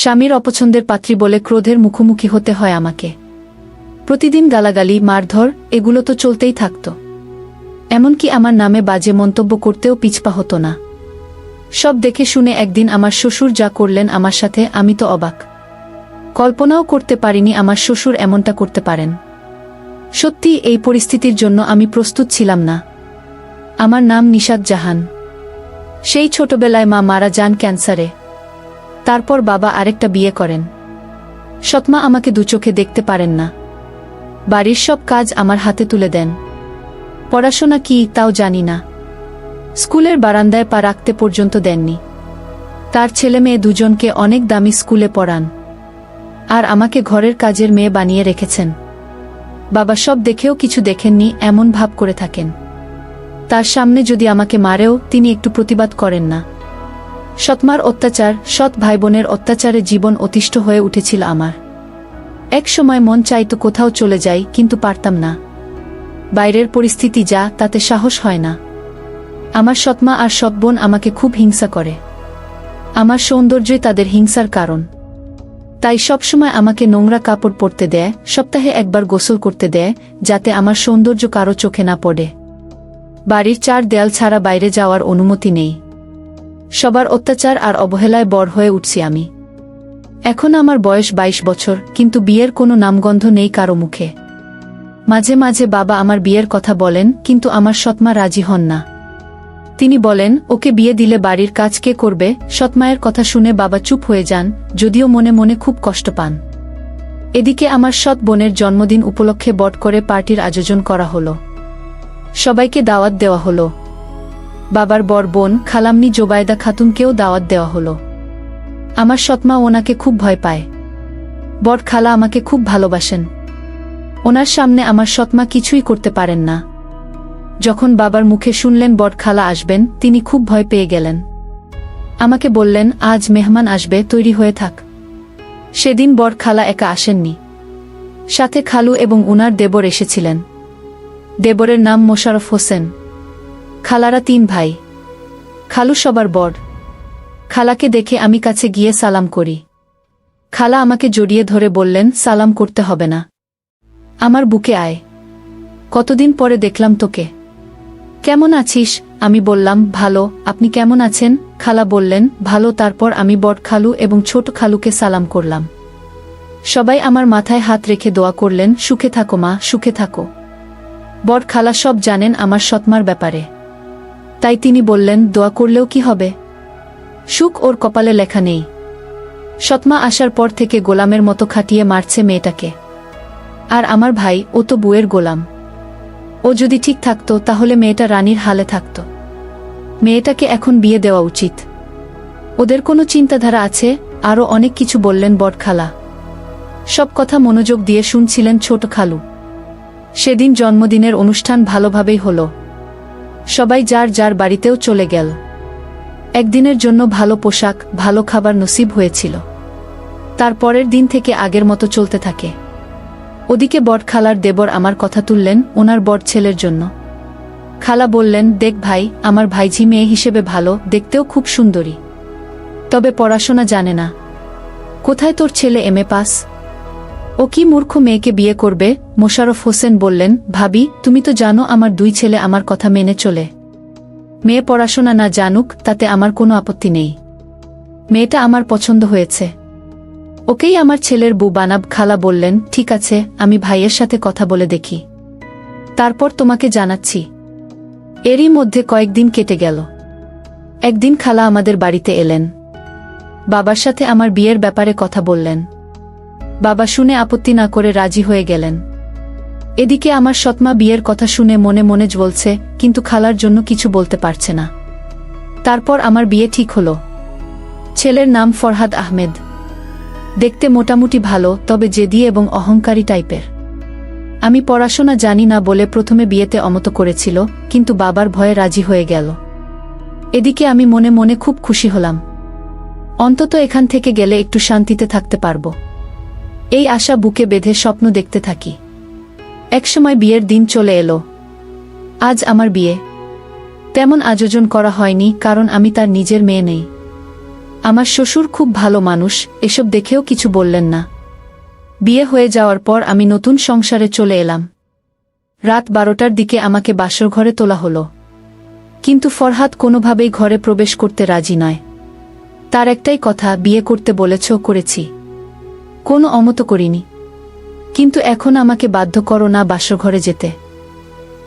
স্বামীর অপছন্দের পাত্রী বলে ক্রোধের মুখোমুখি হতে হয় আমাকে। প্রতিদিন গালাগালি, মারধর এগুলো তো চলতেই থাকত। এমনকি আমার নামে বাজে মন্তব্য করতেও পিছপা হতো না। সব দেখে শুনে একদিন আমার শ্বশুর যা করলেন আমার সাথে, আমি তো অবাক। কল্পনাও করতে পারিনি আমার শ্বশুর এমনটা করতে পারেন। সত্যি এই পরিস্থিতির জন্য আমি প্রস্তুত ছিলাম না। আমার নাম নিশাত জাহান। সেই ছোটবেলায় মা মারা যান ক্যান্সারে। তারপর বাবা আরেকটা বিয়ে করেন। সৎমা আমাকে দুচোখে দেখতে পারেন না। বাড়ির সব কাজ আমার হাতে তুলে দেন। পড়াশোনা কি তাও জানি না। স্কুলের বারান্দায় পা রাখতে পর্যন্ত দেননি। তার ছেলে মেয়ে দুজনকে অনেক দামি স্কুলে পড়ান, আর আমাকে ঘরের কাজের মেয়ে বানিয়ে রেখেছেন। বাবা সব দেখেও কিছু দেখেননি এমন ভাব করে থাকেন। তার সামনে যদি আমাকে মারেও তিনি একটু প্রতিবাদ করেন না। সৎমার অত্যাচার, সৎ ভাইবোনের অত্যাচারে জীবন অতিষ্ঠ হয়ে উঠেছিল আমার। এক সময় মন চাইতো কোথাও চলে যাই, কিন্তু পারতাম না। বাইরের পরিস্থিতি যা, তাতে সাহস হয় না। আমার সৎমা আর সৎ বোন আমাকে খুব হিংসা করে। আমার সৌন্দর্যই তাদের হিংসার কারণ। তাই সবসময় আমাকে নোংরা কাপড় পরতে দেয়, সপ্তাহে একবার গোসল করতে দেয়, যাতে আমার সৌন্দর্য কারো চোখে না পড়ে। বাড়ির 4 দেয়াল ছাড়া বাইরে যাওয়ার অনুমতি নেই। সবার অত্যাচার আর অবহেলায় বড় হয়ে উঠছি আমি। এখন আমার বয়স 22 বছর, কিন্তু বিয়ের কোনো নামগন্ধ নেই কারো মুখে। মাঝে মাঝে বাবা আমার বিয়ের কথা বলেন, কিন্তু আমার সৎমা রাজি হন না। তিনি বলেন, ওকে বিয়ে দিলে বাড়ির কাজ কে করবে? সৎমায়ের কথা শুনে বাবা চুপ হয়ে যান, যদিও মনে মনে খুব কষ্ট পান। এদিকে আমার সৎ বোনের জন্মদিন উপলক্ষে বট করে পার্টির আয়োজন করা হলো। সবাইকে দাওয়াত দেওয়া হলো। বাবার বড় বোন খালাম্নি জোবায়দা খাতুনকেও দাওয়াত দেওয়া হলো। আমার সৎমা ওনাকে খুব ভয় পায়। বড় খালা আমাকে খুব ভালোবাসেন। ওনার সামনে আমার সৎমা কিছুই করতে পারেন না। যখন বাবার মুখে শুনলেন বড় খালা আসবেন, তিনি খুব ভয় পেয়ে গেলেন। আমাকে বললেন, আজ মেহমান আসবে, তৈরি হয়ে থাক। সেদিন বড় খালা একা আসেননি, সাথে খালু এবং উনার দেবর এসেছিলেন। দেবরের নাম মোশাররফ হোসেন। খালারা 3 ভাই। খালু সবার বড়। খালাকে দেখে আমি কাছে গিয়ে সালাম করি। খালা আমাকে জড়িয়ে ধরে বললেন, সালাম করতে হবে না, আমার বুকে আয়। কতদিন পরে দেখলাম তোকে, কেমন আছিস? আমি বললাম, ভালো, আপনি কেমন আছেন? খালা বললেন, ভালো। তারপর আমি বড় খালু এবং ছোট খালুকে সালাম করলাম। সবাই আমার মাথায় হাত রেখে দোয়া করলেন, সুখে থাকো মা, সুখে থাকো। বড় খালা সব জানেন আমার সৎমার ব্যাপারে। তাই তিনি বললেন, দোয়া করলেও কি হবে? সুখ ওর কপালে লেখা নেই। সৎমা আসার পর থেকে গোলামের মতো খাটিয়ে মারছে মেয়েটাকে। আর আমার ভাই, ও তো বুয়ের গোলাম। ও যদি ঠিক থাকতো তাহলে মেয়েটা রানীর হালে থাকত। মেয়েটাকে এখন বিয়ে দেওয়া উচিত। ওদের কোনো চিন্তাধারা আছে? আরও অনেক কিছু বললেন বড় খালা। সব কথা মনোযোগ দিয়ে শুনছিলেন ছোট খালু। সেদিন জন্মদিনের অনুষ্ঠান ভালোভাবেই হলো। সবাই যার যার বাড়িতেও চলে গেল। একদিনের জন্য ভালো পোশাক, ভালো খাবার নসিব হয়েছিল। তারপরের দিন থেকে আগের মতো চলতে থাকে। ওদিকে বড় খালার দেবর আমার কথা তুললেন ওনার বড় ছেলের জন্য। খালা বললেন, দেখ ভাই, আমার ভাইঝি মেয়ে হিসেবে ভালো, দেখতেও খুব সুন্দরী, তবে পড়াশোনা জানে না। কোথায় তোর ছেলে MA পাস? ও কি মূর্খ মেয়েকে বিয়ে করবে? মোশাররফ হোসেন বললেন, ভাবি, তুমি তো জানো আমার 2 ছেলে আমার কথা মেনে চলে। মেয়ে পড়াশোনা না জানুক, তাতে আমার কোনো আপত্তি নেই। মেয়েটা আমার পছন্দ হয়েছে, ওকেই আমার ছেলের বউ বানাব। খালা বললেন, ঠিক আছে, আমি ভাইয়ের সাথে কথা বলে দেখি, তারপর তোমাকে জানাচ্ছি। এরই মধ্যে কয়েকদিন কেটে গেল। একদিন খালা আমাদের বাড়িতে এলেন। বাবার সাথে আমার বিয়ের ব্যাপারে কথা বললেন। বাবা শুনে আপত্তি না করে রাজি হয়ে গেলেন। এদিকে আমার সৎমা বিয়ের কথা শুনে মনে মনে জ্বলছে, কিন্তু খালার জন্য কিছু বলতে পারছে না। তারপর আমার বিয়ে ঠিক হলো। ছেলের নাম ফরহাদ আহমেদ। দেখতে মোটামুটি ভালো, তবে জেদি এবং অহংকারী টাইপের। আমি পড়াশোনা জানি না বলে প্রথমে বিয়েতে অমত করেছিল, কিন্তু বাবার ভয়ে রাজি হয়ে গেল। এদিকে আমি মনে মনে খুব খুশি হলাম। অন্তত এখান থেকে গেলে একটু শান্তিতে থাকতে পারবো, এই আশা বুকে বেঁধে স্বপ্ন দেখতে থাকি। একসময় বিয়ের দিন চলে এলো। আজ আমার বিয়ে। তেমন আয়োজন করা হয়নি, কারণ আমি তার নিজের মেয়ে নেই। আমার শ্বশুর খুব ভালো মানুষ, এসব দেখেও কিছু বললেন না। বিয়ে হয়ে যাওয়ার পর আমি নতুন সংসারে চলে এলাম। রাত 12টার দিকে আমাকে বাসর ঘরে তোলা হলো। কিন্তু ফরহাদ কোনোভাবেই ঘরে প্রবেশ করতে রাজি নয়। তার একটাই কথা, বিয়ে করতে বলেছ, করেছি, কোনো অমত করিনি। কিন্তু এখন আমাকে বাধ্য করো না বাসর ঘরে যেতে।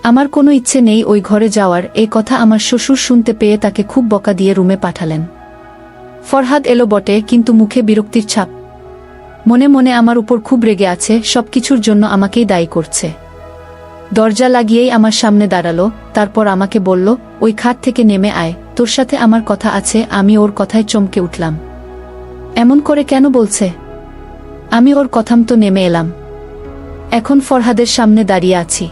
আমার কোনো ইচ্ছে নেই ওই ঘরে যাওয়ার। এ কথা আমার শ্বশুর শুনতে পেয়ে তাকে খুব বকা দিয়ে রুমে পাঠালেন। ফরহাদ এলো বটে, কিন্তু মুখে বিরক্তির ছাপ। মনে মনে আমার উপর খুব রেগে আছে, সবকিছুর জন্য আমাকেই দায়ী করছে। দরজা লাগিয়েই আমার সামনে দাঁড়ালো, তারপর আমাকে বলল, ওই খাট থেকে নেমে আয়, তোর সাথে আমার কথা আছে। আমি ওর কথায় চমকে উঠলাম। এমন করে কেন বলছে? আমি ওর কথামতো নেমে এলাম। এখন ফরহাদের সামনে দাঁড়িয়ে আছি।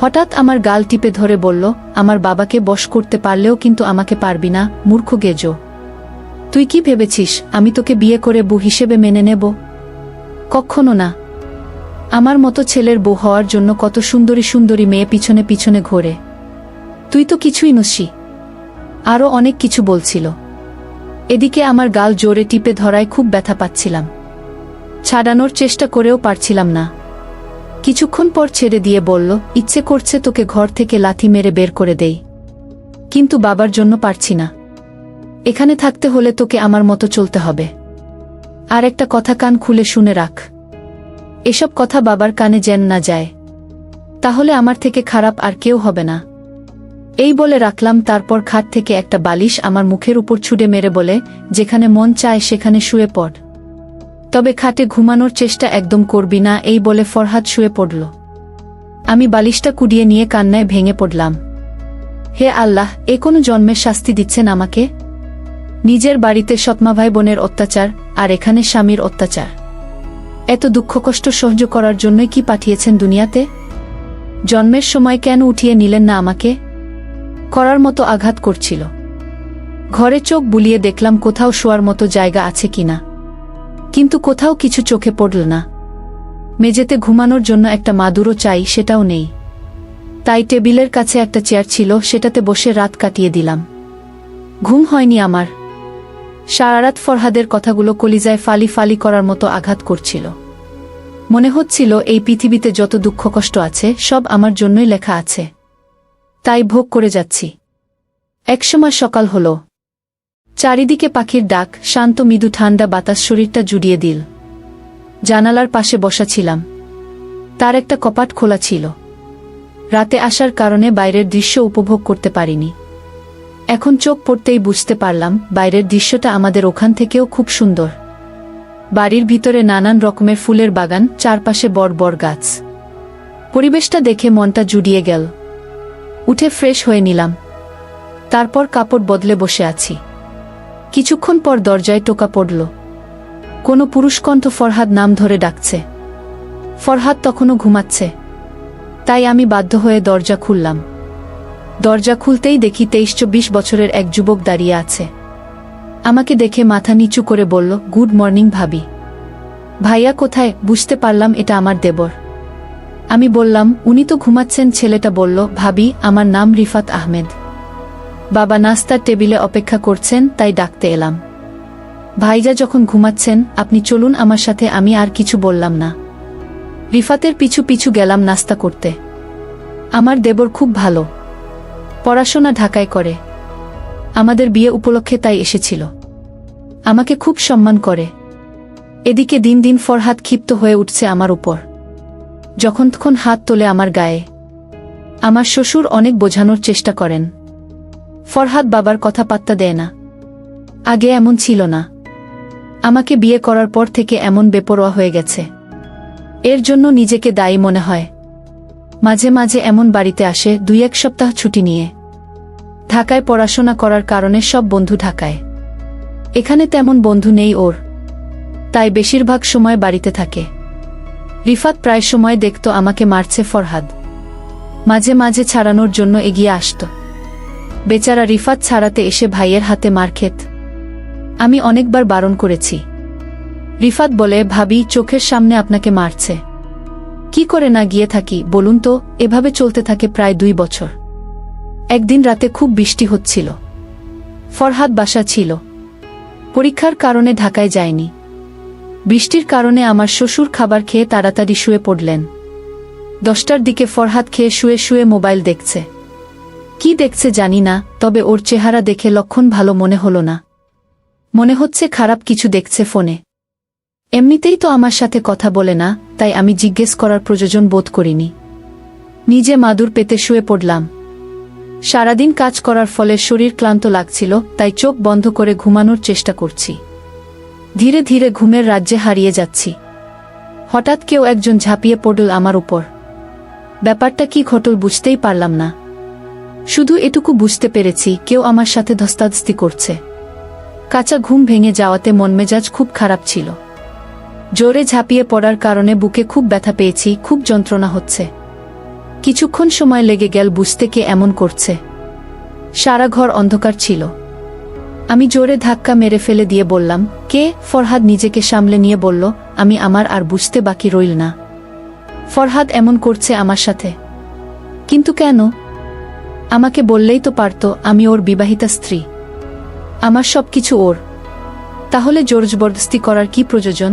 হঠাৎ আমার গাল টিপে ধরে বলল, আমার বাবাকে বশ করতে পারলেও কিন্তু আমাকে পারবি না, মূর্খ গেজো। তুই কি ভেবেছিস আমি তোকে বিয়ে করে বউ হিসেবে মেনে নেব? কখনো না। আমার মতো ছেলের বউ হওয়ার জন্য কত সুন্দরী সুন্দরী মেয়ে পিছনে পিছনে ঘোরে। তুই তো কিছুই নসি। আরও অনেক কিছু বলছিল। এদিকে আমার গাল জোরে টিপে ধরায় খুব ব্যথা পাচ্ছিলাম। ছাড়ানোর চেষ্টা করেও পারছিলাম না। কিছুক্ষণ পর ছেড়ে দিয়ে বলল, ইচ্ছে করছে তোকে ঘর থেকে লাথি মেরে বের করে দেই, কিন্তু বাবার জন্য পারছি না। এখানে থাকতে হলে তোকে আমার মতো চলতে হবে। আর একটা কথা কান খুলে শুনে রাখ, এসব কথা বাবার কানে যেন না যায়, তাহলে আমার থেকে খারাপ আর কেউ হবে না। এই বলে রাখলাম। তারপর খাট থেকে একটা বালিশ আমার মুখের উপর ছুঁড়ে মেরে বলে, যেখানে মন চায় সেখানে শুয়ে পড়, তবে খাটে ঘুমানোর চেষ্টা একদম করবি না। এই বলে ফরহাদ শুয়ে পড়ল। আমি বালিশটা কুড়িয়ে নিয়ে কান্নায় ভেঙে পড়লাম। হে আল্লাহ, এ কোনো জন্মের শাস্তি দিচ্ছেন আমাকে? নিজের বাড়িতে সৎমা ভাই বোনের অত্যাচার, আর এখানে স্বামীর অত্যাচার। এত দুঃখ কষ্ট সহ্য করার জন্যই কি পাঠিয়েছেন দুনিয়াতে? জন্মের সময় কেন উঠিয়ে নিলেন না আমাকে? করার মতো আঘাত করছিল। ঘরে চোখ বুলিয়ে দেখলাম কোথাও শোয়ার মতো জায়গা আছে কিনা, কিন্তু কোথাও কিছু চোখে পড়ল না। মেঝেতে ঘুমানোর জন্য একটা মাদুরও চাই, সেটাও নেই। তাই টেবিলের কাছে একটা চেয়ার ছিল, সেটাতে বসে রাত কাটিয়ে দিলাম। ঘুম হয়নি আমার। সারারাত ফরহাদের কথাগুলো কলিজায় ফালি ফালি করার মতো আঘাত করছিল। মনে হচ্ছিল এই পৃথিবীতে যত দুঃখ কষ্ট আছে সব আমার জন্যই লেখা আছে, তাই ভোগ করে যাচ্ছি। একসময় সকাল হলো। চারিদিকে পাখির ডাক, শান্ত মৃদু ঠান্ডা বাতাস শরীরটা জুড়িয়ে দিল। জানালার পাশে বসা ছিলাম। তার একটা কপাট খোলা ছিল। রাতে আসার কারণে বাইরের দৃশ্য উপভোগ করতে পারিনি। এখন চোখ পড়তেই বুঝতে পারলাম বাইরের দৃশ্যটা আমাদের ওখান থেকেও খুব সুন্দর। বাড়ির ভিতরে নানান রকমের ফুলের বাগান, চারপাশে বড় বড় গাছ। পরিবেশটা দেখে মনটা জুড়িয়ে গেল। উঠে ফ্রেশ হয়ে নিলাম। তারপর কাপড় বদলে বসে আছি। কিছুক্ষণ পর দরজায় টোকা পড়ল। কোনো পুরুষকণ্ঠ ফরহাদ নাম ধরে ডাকছে। ফরহাদ তখনও ঘুমাচ্ছে, তাই আমি বাধ্য হয়ে দরজা খুললাম। দরজা খুলতেই দেখি 23-24 বছরের এক যুবক দাঁড়িয়ে আছে। আমাকে দেখে মাথা নিচু করে বলল, গুড মর্নিং ভাবি। ভাইয়া কোথায়? বুঝতে পারলাম এটা আমার দেবর। আমি বললাম, উনি তো ঘুমাচ্ছেন। ছেলেটা বলল, ভাবি, আমার নাম রিফাত আহমেদ। বাবা নাস্তার টেবিলে অপেক্ষা করছেন, তাই ডাকতে এলাম। ভাইজা যখন ঘুমাচ্ছেন, আপনি চলুন আমার সাথে। আমি আর কিছু বললাম না। রিফাতের পিছু পিছু গেলাম নাস্তা করতে। আমার দেবর খুব ভালো, পড়াশোনা ঢাকায় করে। আমাদের বিয়ে উপলক্ষে তাই এসেছিল। আমাকে খুব সম্মান করে। এদিকে দিন দিন ফরহাদ ক্ষিপ্ত হয়ে উঠছে আমার উপর। যখন তখন হাত তোলে আমার গায়ে। আমার শ্বশুর অনেক বোঝানোর চেষ্টা করেন। ফরহাদ বাবার কথা পাত্তা দেয় না। আগে এমন ছিল না। আমাকে বিয়ে করার পর থেকে এমন বেপরোয়া হয়ে গেছে। এর জন্য নিজেকে দায়ী মনে হয়। মাঝে মাঝে এমন বাড়িতে আসে 2-1 সপ্তাহ ছুটি নিয়ে। ঢাকায় পড়াশোনা করার কারণে সব বন্ধু ঢাকায়। এখানে তেমন বন্ধু নেই ওর, তাই বেশিরভাগ সময় বাড়িতে থাকে। রিফাত প্রায় সময় দেখত আমাকে মারছে ফরহাদ। মাঝে মাঝে ছাড়ানোর জন্য এগিয়ে আসত। বেচারা রিফাত ছাড়াতে এসে ভাইয়ের হাতে মার খেত। আমি অনেকবার বারণ করেছি। রিফাত বলে, ভাবি, চোখের সামনে আপনাকে মারছে, কি করে না গিয়ে থাকি বলুন তো? এভাবে চলতে থাকে প্রায় 2 বছর। একদিন রাতে খুব বৃষ্টি হচ্ছিল। ফরহাদ বাসা ছিল। পরীক্ষার কারণে ঢাকায় যায়নি। বৃষ্টির কারণে আমার শ্বশুর খাবার খেয়ে তাড়াতাড়ি শুয়ে পড়লেন। 10টার দিকে ফরহাদ খেয়ে শুয়ে শুয়ে মোবাইল দেখছে। কি দেখছে জানি না, তবে ওর চেহারা দেখে লক্ষণ ভালো মনে হলো না। মনে হচ্ছে খারাপ কিছু দেখছে ফোনে। এমনিতেই তো আমার সাথে কথা বলে না, তাই আমি জিজ্ঞেস করার প্রয়োজন বোধ করিনি। নিজে মাদুর পেতে শুয়ে পড়লাম। সারাদিন কাজ করার ফলে শরীর ক্লান্ত লাগছিল, তাই চোখ বন্ধ করে ঘুমানোর চেষ্টা করছি। ধীরে ধীরে ঘুমের রাজ্যে হারিয়ে যাচ্ছি। হঠাৎ কেউ একজন ঝাঁপিয়ে পড়ল আমার উপর। ব্যাপারটা কি ঘটল বুঝতেই পারলাম না। শুধু এটুকু বুঝতে পেরেছি কেউ আমার সাথে ধস্তাধস্তি করছে। কাঁচা ঘুম ভেঙে যাওয়াতে মনমেজাজ খুব খারাপ ছিল। জোরে ঝাঁপিয়ে পড়ার কারণে বুকে খুব ব্যথা পেয়েছি, খুব যন্ত্রণা হচ্ছে। কিছুক্ষণ সময় লেগে গেল বুঝতে কে এমন করছে। সারা ঘর অন্ধকার ছিল। আমি জোরে ধাক্কা মেরে ফেলে দিয়ে বললাম, কে? ফরহাদ নিজেকে সামলে নিয়ে বলল, আমি। আমার আর বুঝতে বাকি রইল না। ফরহাদ এমন করছে আমার সাথে, কিন্তু কেন? আমাকে বললেই তো পারত, আমি ওর বিবাহিতা স্ত্রী। আমার সবকিছু ওর। তাহলে জোরজবরদস্তি করার কি প্রয়োজন?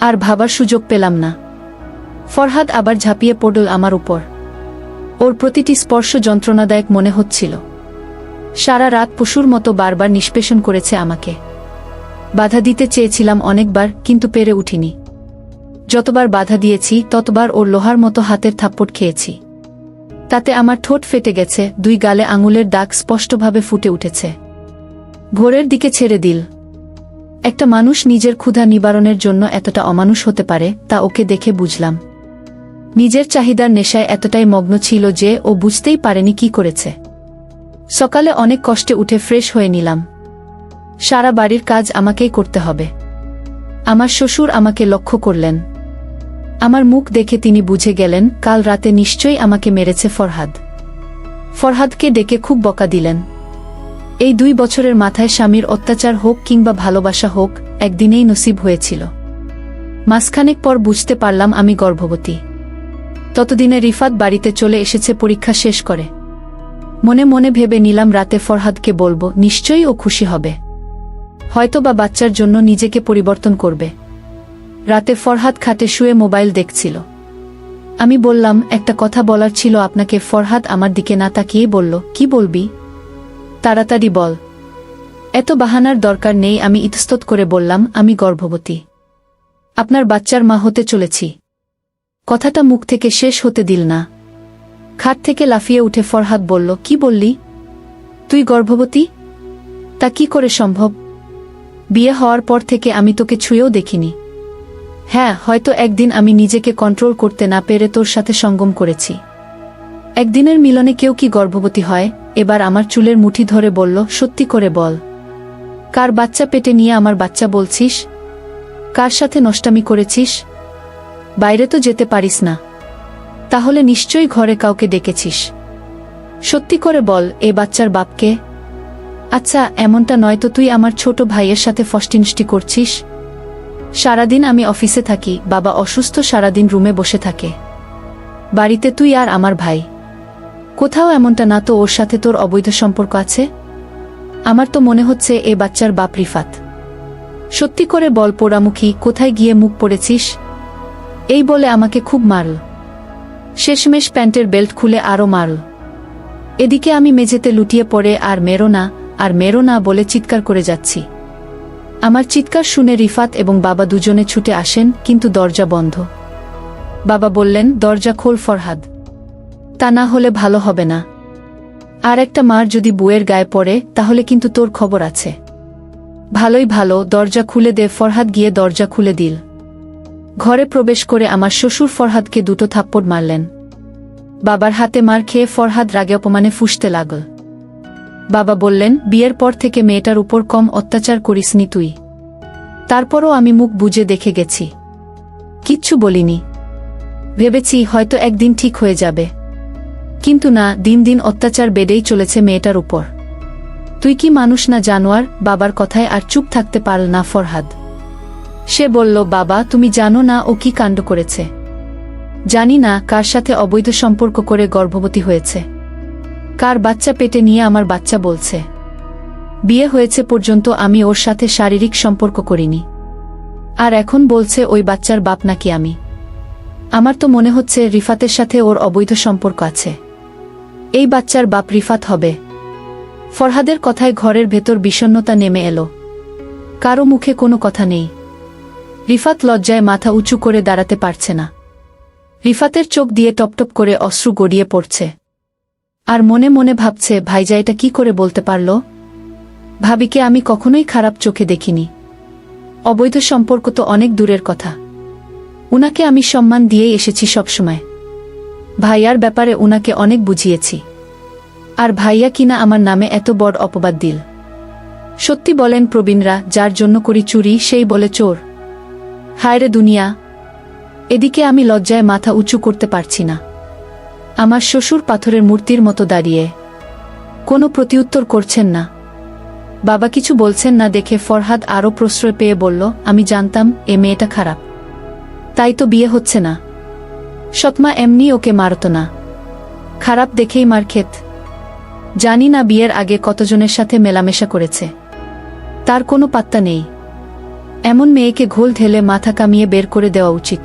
আর ভাবার সুযোগ পেলাম না। ফরহাদ আবার ঝাঁপিয়ে পড়ল আমার উপর। ওর প্রতিটি স্পর্শ যন্ত্রণাদায়ক মনে হচ্ছিল। সারা রাত পশুর মতো বারবার নিষ্পেষণ করেছে আমাকে। বাধা দিতে চেয়েছিলাম অনেকবার, কিন্তু পেরে উঠিনি। যতবার বাধা দিয়েছি ততবার ওর লোহার মতো হাতের থাপ্পড় খেয়েছি। তাতে আমার ঠোঁট ফেটে গেছে, 2 গালে আঙুলের দাগ স্পষ্টভাবে ফুটে উঠেছে। ভোরের দিকে ছেড়ে দিল। একটা মানুষ নিজের ক্ষুধা নিবারণের জন্য এতটা অমানুষ হতে পারে, তা ওকে দেখে বুঝলাম। নিজের চাহিদার নেশায় এতটাই মগ্ন ছিল যে ও বুঝতেই পারেনি কি করেছে। সকালে অনেক কষ্টে উঠে ফ্রেশ হয়ে নিলাম। সারা বাড়ির কাজ আমাকেই করতে হবে। আমার শ্বশুর আমাকে লক্ষ্য করলেন। আমার মুখ দেখে তিনি বুঝে গেলেন কাল রাতে নিশ্চয়ই আমাকে মেরেছে ফরহাদ। ফরহাদকে ডেকে খুব বকা দিলেন। এই 2 বছরের মাথায় স্বামীর অত্যাচার হোক কিংবা ভালোবাসা হোক, একদিনেই নসিব হয়েছিল। মাসখানেক পর বুঝতে পারলাম আমি গর্ভবতী। ততদিনে রিফাত বাড়িতে চলে এসেছে পরীক্ষা শেষ করে। মনে মনে ভেবে নিলাম রাতে ফরহাদকে বলবো, নিশ্চয়ই ও খুশি হবে। হয়তো বা বাচ্চার জন্য নিজেকে পরিবর্তন করবে। রাতে ফরহাদ খাটে শুয়ে মোবাইল দেখছিল। আমি বললাম, একটা কথা বলার ছিল আপনাকে। ফরহাদ আমার দিকে না তাকিয়ে বলল, কি বলবি? তাড়াতাড়ি বল। এত বাহানার দরকার নেই। আমি ইতস্তত করে বললাম, আমি গর্ভবতী। আপনার বাচ্চার মা হতে চলেছি। কথাটা মুখ থেকে শেষ হতে দিল না। খাট থেকে লাফিয়ে উঠে ফরহাদ বলল, কি বললি? তুই গর্ভবতী? তা কি করে সম্ভব? বিয়ে হওয়ার পর থেকে আমি তোকে ছুঁয়েও দেখিনি। হ্যাঁ, হয়তো একদিন আমি নিজেকে কন্ট্রোল করতে না পেরে তোর সাথে সঙ্গম করেছি। একদিনের মিলনে কেউ কি গর্ভবতী হয়? এবার আমার চুলের মুঠি ধরে বলল, সত্যি করে বল। কার বাচ্চা পেটে নিয়ে আমার বাচ্চা বলছিস? কার সাথে নষ্টামি করেছিস? বাইরে তো যেতে পারিস না। তাহলে নিশ্চয়ই ঘরে কাউকে ডেকেছিস। সত্যি করে বল, এ বাচ্চার বাপকে? আচ্ছা, এমনটা নয়তো তুই আমার ছোট ভাইয়ের সাথে ফষ্টিনষ্টি করছিস? সারাদিন আমি অফিসে থাকি, বাবা অসুস্থ, সারাদিন রুমে বসে থাকে। বাড়িতে তুই আর আমার ভাই। কোথাও এমনটা না তো ওর সাথে তোর অবৈধ সম্পর্ক আছে? আমার তো মনে হচ্ছে এ বাচ্চার বাপ রিফাত। সত্যি করে বল পোড়ামুখী, কোথায় গিয়ে মুখ পড়েছিস? এই বলে আমাকে খুব মারল। শেষমেশ প্যান্টের বেল্ট খুলে আরও মারল। এদিকে আমি মেঝেতে লুটিয়ে পড়ে আর মেরো না, আর মেরো না বলে চিৎকার করে যাচ্ছি। আমার চিৎকার শুনে রিফাত এবং বাবা দুজনে ছুটে আসেন, কিন্তু দরজা বন্ধ। বাবা বললেন, দরজা খোল ফরহাদ, তা না হলে ভালো হবে না। আর একটা মার যদি বউয়ের গায়ে পড়ে তাহলে কিন্তু তোর খবর আছে। ভালোই ভালো, দরজা খুলে দে। ফরহাদ গিয়ে দরজা খুলে দিল। ঘরে প্রবেশ করে আমার শ্বশুর ফরহাদকে 2 থাপ্পড় মারলেন। বাবার হাতে মার খেয়ে ফরহাদ রাগে অপমানে ফুঁসতে লাগল। বাবা বললেন, বিয়ের পর থেকে মেয়েটার উপর কম অত্যাচার করিসনি তুই। তারপরও আমি মুখ বুজে দেখে গেছি, কিচ্ছু বলিনি। ভেবেছি হয়তো একদিন ঠিক হয়ে যাবে, কিন্তু না, দিন দিন অত্যাচার বেড়েই চলেছে মেয়েটার উপর। তুই কি মানুষ না জানোয়ার? বাবার কথায় আর চুপ থাকতে পারল না ফরহাদ। সে বলল, বাবা তুমি জানো না ও কি কাণ্ড করেছে? জানি না কার সাথে অবৈধ সম্পর্ক করে গর্ভবতী হয়েছে, কার বাচ্চা পেটে নিয়ে আমার বাচ্চা বলছে। বিয়ে হয়েছে পর্যন্ত আমি ওর সাথে শারীরিক সম্পর্ক করিনি, আর এখন বলছে ওই বাচ্চার বাপ নাকি আমি। আমার তো মনে হচ্ছে রিফাতের সাথে ওর অবৈধ সম্পর্ক আছে। এই বাচ্চার বাপ রিফাত হবে। ফরহাদের কথায় ঘরের ভেতর বিষণ্ণতা নেমে এলো। কারো মুখে কোনো কথা নেই। রিফাত লজ্জায় মাথা উঁচু করে দাঁড়াতে পারছে না। রিফাতের চোখ দিয়ে টপটপ করে অশ্রু গড়িয়ে পড়ছে। আর মনে মনে ভাবছে, ভাইজা এটা কি করে বলতে পারল? ভাবিকে আমি কখনোই খারাপ চোখে দেখিনি। অবৈধ সম্পর্ক তো অনেক দূরের কথা। উনাকে আমি সম্মান দিয়েই এসেছি সবসময়। ভাইয়ার ব্যাপারে উনাকে অনেক বুঝিয়েছি। আর ভাইয়া কিনা আমার নামে এত বড় অপবাদ দিল। সত্যি বলেন প্রবীণরা, যার জন্য করি চুরি সেই বলে চোর। হায়রে দুনিয়া! এদিকে আমি লজ্জায় মাথা উঁচু করতে পারছি না। আমার শ্বশুর পাথরের মূর্তির মতো দাঁড়িয়ে কোনো প্রতিউত্তর করছেন না। বাবা কিছু বলছেন না দেখে ফরহাদ আরও প্রশ্রয় পেয়ে বলল, আমি জানতাম এ মেয়েটা খারাপ, তাই তো বিয়ে হচ্ছে না। সৎমা এমনি ওকে মারত না, খারাপ দেখেই মার খেত। জানি না বিয়ের আগে কতজনের সাথে মেলামেশা করেছে, তার কোনো পাত্তা নেই। এমন মেয়েকে ঘোল ঢেলে মাথা কামিয়ে বের করে দেওয়া উচিত।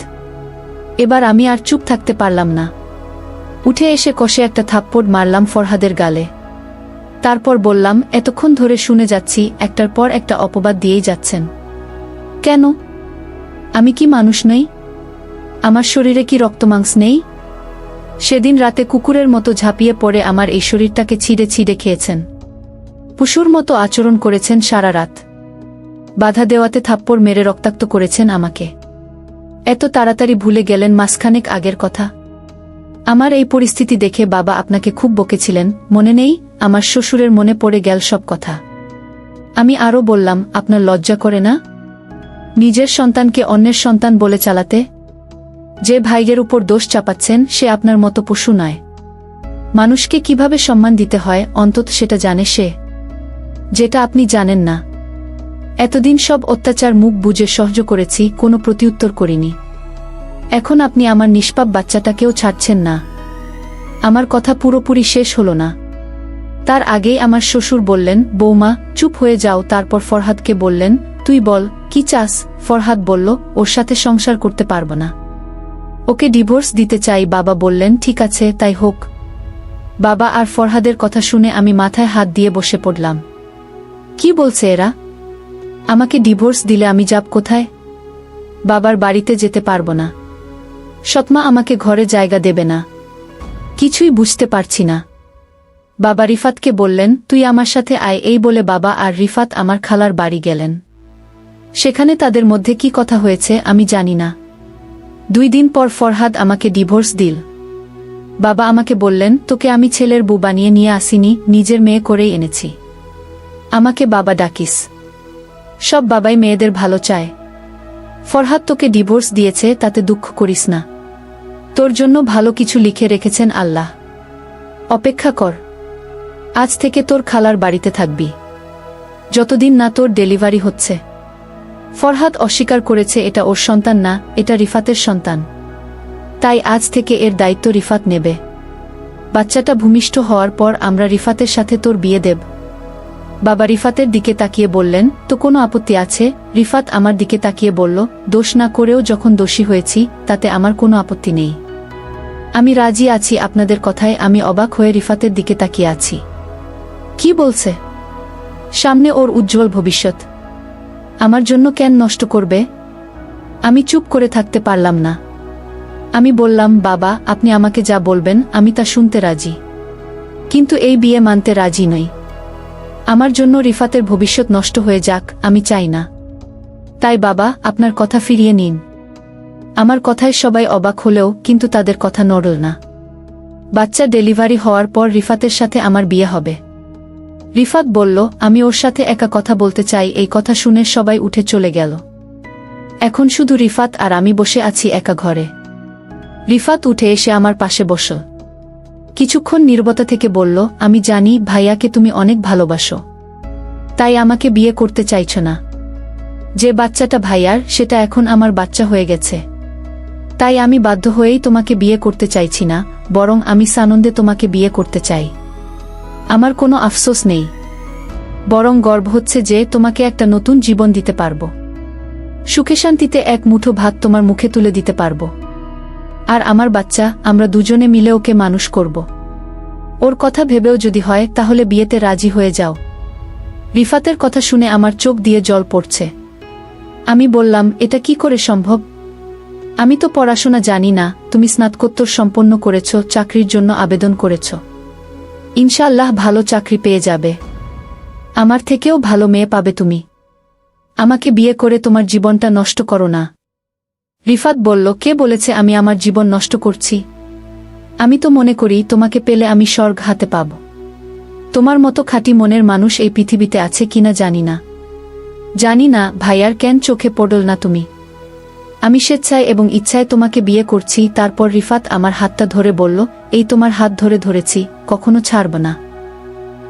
এবার আমি আর চুপ থাকতে পারলাম না। উঠে এসে কষে একটা থাপ্পড় মারলাম ফরহাদের গালে। তারপর বললাম, এতক্ষণ ধরে শুনে যাচ্ছি একটার পর একটা অপবাদ দিয়েই যাচ্ছেন। কেন? আমি কি মানুষ নই? আমার শরীরে কি রক্তমাংস নেই? সেদিন রাতে কুকুরের মতো ঝাঁপিয়ে পড়ে আমার এই শরীরটাকে ছিঁড়ে ছিঁড়ে খেয়েছেন। পশুর মতো আচরণ করেছেন সারা রাত। বাধা দেওয়াতে থাপ্পড় মেরে রক্তাক্ত করেছেন আমাকে। এত তাড়াতাড়ি ভুলে গেলেন মাসখানেক আগের কথা? আমার এই পরিস্থিতি দেখে বাবা আপনাকে খুব বকেছিলেন, মনে নেই? আমার শ্বশুরের মনে পড়ে গেল সব কথা। আমি আরও বললাম, আপনার লজ্জা করে না নিজের সন্তানকে অন্যের সন্তান বলে চালাতে? যে ভাইয়ের উপর দোষ চাপাচ্ছেন সে আপনার মতো পশু নয়। মানুষকে কিভাবে সম্মান দিতে হয় অন্তত সেটা জানে সে, যেটা আপনি জানেন না। এতদিন সব অত্যাচার মুখ বুজে সহ্য করেছি, কোনো প্রতিউত্তর করিনি। এখন আপনি আমার নিষ্পাপ বাচ্চাটাকেও ছাড়ছেন না। আমার কথা পুরোপুরি শেষ হলো না। তার আগেই আমার শ্বশুর বললেন, বৌমা চুপ হয়ে যাও। তারপর ফরহাদকে বললেন, তুই বল কি চাস? ফরহাদ বলল, ওর সাথে সংসার করতে পারব না, ওকে ডিভোর্স দিতে চাই। বাবা বললেন, ঠিক আছে তাই হোক। বাবা আর ফরহাদের কথা শুনে আমি মাথায় হাত দিয়ে বসে পড়লাম। কি বলছে এরা? আমাকে ডিভোর্স দিলে আমি যাব কোথায়? বাবার বাড়িতে যেতে পারব না। সৎমা আমাকে ঘরে জায়গা দেবে না। কিছুই বুঝতে পারছি না। বাবা রিফাতকে বললেন, তুই আমার সাথে আয়। এই বলে বাবা আর রিফাত আমার খালার বাড়ি গেলেন। সেখানে তাদের মধ্যে কি কথা হয়েছে আমি জানি না। 2 দিন পর ফরহাদ আমাকে ডিভোর্স দিল। বাবা আমাকে বললেন, তোকে আমি ছেলের বউ বানিয়ে নিয়ে আসিনি, নিজের মেয়ে করেই এনেছি। আমাকে বাবা ডাকিস। সব বাবাই মেয়েদের ভালো চায়। ফরহাদ তোকে ডিভোর্স দিয়েছে, তাতে দুঃখ করিস না। তোর জন্য ভালো কিছু লিখে রেখেছেন আল্লাহ। অপেক্ষা কর। আজ থেকে তোর খালার বাড়িতে থাকবি, যতদিন না তোর ডেলিভারি হচ্ছে। ফরহাদ অস্বীকার করেছে এটা ওর সন্তান না, এটা রিফাতের সন্তান। তাই আজ থেকে এর দায়িত্ব রিফাত নেবে। বাচ্চাটা ভূমিষ্ঠ হওয়ার পর আমরা রিফাতের সাথে তোর বিয়ে দেব। বাবা রিফাতের দিকে তাকিয়ে বললেন, তো কোনো আপত্তি আছে? রিফাত আমার দিকে তাকিয়ে বলল, দোষ না করেও যখন দোষী হয়েছি তাতে আমার কোনো আপত্তি নেই। আমি রাজি আছি আপনাদের কথায়। আমি অবাক হয়ে রিফাতের দিকে তাকিয়ে আছি। কি বলছে? সামনে ওর উজ্জ্বল ভবিষ্যৎ, আমার জন্য কেন নষ্ট করবে? আমি চুপ করে থাকতে পারলাম না। আমি বললাম, বাবা আপনি আমাকে যা বলবেন আমি তা শুনতে রাজি, কিন্তু এই বিয়ে মানতে রাজি নই। আমার জন্য রিফাতের ভবিষ্যৎ নষ্ট হয়ে যাক আমি চাই না। তাই বাবা আপনার কথা ফিরিয়ে নিন। আমার কথায় সবাই অবাক হলেও কিন্তু তাদের কথা নড়ল না। বাচ্চা ডেলিভারি হওয়ার পর রিফাতের সাথে আমার বিয়ে হবে। রিফাত বলল, আমি ওর সাথে একা কথা বলতে চাই। এই কথা শুনে সবাই উঠে চলে গেল। এখন শুধু রিফাত আর আমি বসে আছি একা ঘরে। রিফাত উঠে এসে আমার পাশে বসল। কিছুক্ষণ নীরবতা থেকে বলল, আমি জানি ভাইয়াকে তুমি অনেক ভালোবাসো, তাই আমাকে বিয়ে করতে চাইছ না। যে বাচ্চাটা ভাইয়ার সেটা এখন আমার বাচ্চা হয়ে গেছে, তাই আমি বাধ্য হয়েই তোমাকে বিয়ে করতে চাইছি না, বরং আমি সানন্দে তোমাকে বিয়ে করতে চাই। আমার কোনো আফসোস নেই। বরং গর্ব হচ্ছে যে তোমাকে একটা নতুন জীবন দিতে পারবো। সুখে শান্তিতে এক মুঠো ভাত তোমার মুখে তুলে দিতে পারবো। আর আমার বাচ্চা, আমরা দুজনে মিলে ওকে মানুষ করব। ওর কথা ভেবেও যদি হয় তাহলে বিয়েতে রাজি হয়ে যাও। রিফাতের কথা শুনে আমার চোখ দিয়ে জল পড়ছে। আমি বললাম, এটা কি করে সম্ভব? আমি তো পড়াশোনা জানি না, তুমি স্নাতকোত্তর সম্পন্ন করেছ, চাকরির জন্য আবেদন করেছ। ইনশাআল্লাহ ভালো চাকরি পেয়ে যাবে। আমার থেকেও ভালো মেয়ে পাবে তুমি। আমাকে বিয়ে করে তোমার জীবনটা নষ্ট করো না। রিফাত বলল, কে বলেছে আমি আমার জীবন নষ্ট করছি? আমি তো মনে করি তোমাকে পেলে আমি স্বর্গ হাতে পাব। তোমার মতো খাঁটি মনের মানুষ এই পৃথিবীতে আছে কিনা জানি না। জানি না ভাইয়ার কেন চোখে পড়ল না তুমি। আমি স্বেচ্ছায় এবং ইচ্ছায় তোমাকে বিয়ে করছি। তারপর রিফাত আমার হাতটা ধরে বলল, এই তোমার হাত ধরে ধরেছি, কখনো ছাড়ব না।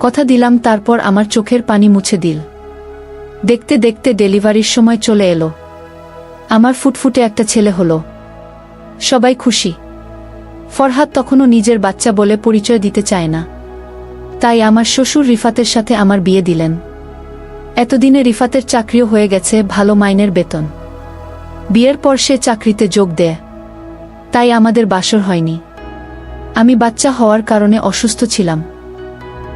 কথা দিলাম। তারপর আমার চোখের পানি মুছে দিল। দেখতে দেখতে ডেলিভারির সময় চলে এলো। আমার ফুটফুটে একটা ছেলে হলো। সবাই খুশি। ফরহাদ তখনও নিজের বাচ্চা বলে পরিচয় দিতে চায় না। তাই আমার শ্বশুর রিফাতের সাথে আমার বিয়ে দিলেন। এতদিনে রিফাতের চাকরিও হয়ে গেছে, ভালো মাইনের বেতন। বিয়ের পর সে চাকরিতে যোগ দেয়। তাই আমাদের বাসর হয়নি। আমি বাচ্চা হওয়ার কারণে অসুস্থ ছিলাম।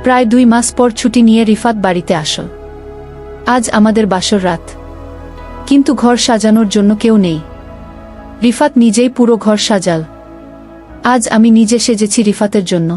প্রায় 2 মাস পর ছুটি নিয়ে রিফাত বাড়িতে আসল। আজ আমাদের বাসর রাত, কিন্তু ঘর সাজানোর জন্য কেউ নেই। রিফাত নিজেই পুরো ঘর সাজাল। আজ আমি নিজে সেজেছি রিফাতের জন্য।